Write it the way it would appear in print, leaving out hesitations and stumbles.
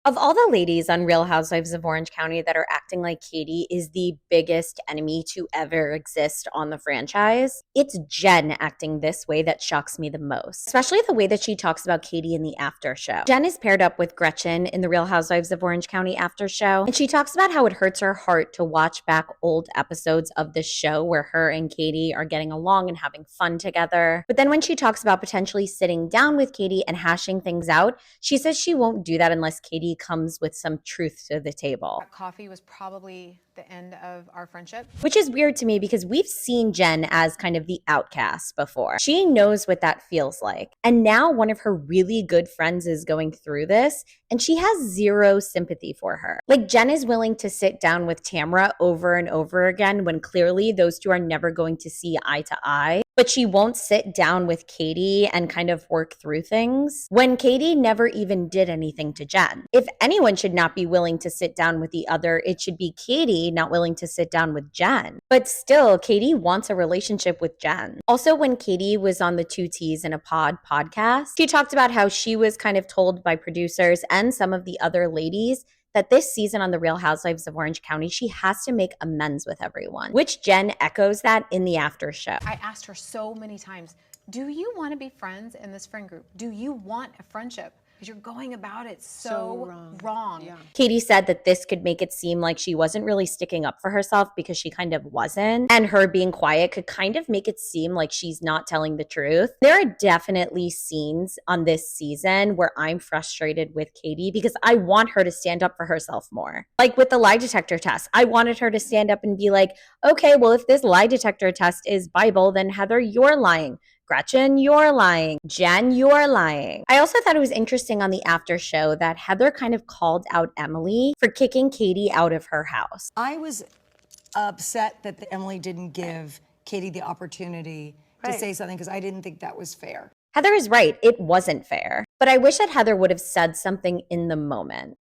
Of all the ladies on Real Housewives of Orange County that are acting like Katie is the biggest enemy to ever exist on the franchise, it's Jen acting this way that shocks me the most, especially the way that she talks about Katie in the after show. Jen is paired up with Gretchen in the Real Housewives of Orange County after show, and she talks about how it hurts her heart to watch back old episodes of the show where her and Katie are getting along and having fun together. But then when she talks about potentially sitting down with Katie and hashing things out, she says she won't do that unless Katie comes with some truth to the table. That coffee was probably the end of our friendship. Which is weird to me because we've seen Jen as kind of the outcast before. She knows what that feels like. And now one of her really good friends is going through this, and she has zero sympathy for her. Like, Jen is willing to sit down with Tamra over and over again when clearly those two are never going to see eye to eye. But she won't sit down with Katie and kind of work through things when Katie never even did anything to Jen. If anyone should not be willing to sit down with the other, it should be Katie not willing to sit down with Jen. But still, Katie wants a relationship with Jen. Also, when Katie was on the Two T's in a Pod podcast, she talked about how she was kind of told by producers and some of the other ladies that this season on The Real Housewives of Orange County, she has to make amends with everyone, which Jen echoes that in the after show. I asked her so many times, do you want to be friends in this friend group? Do you want a friendship? Because you're going about it so wrong. Yeah. Katie said that this could make it seem like she wasn't really sticking up for herself because she kind of wasn't. And her being quiet could kind of make it seem like she's not telling the truth. There are definitely scenes on this season where I'm frustrated with Katie because I want her to stand up for herself more. Like with the lie detector test, I wanted her to stand up and be like, okay, well, if this lie detector test is Bible, then Heather, you're lying. Gretchen, you're lying. Jen, you're lying. I also thought it was interesting on the after show that Heather kind of called out Emily for kicking Katie out of her house. I was upset that Emily didn't give Katie the opportunity to say something because I didn't think that was fair. Heather is right. It wasn't fair. But I wish that Heather would have said something in the moment.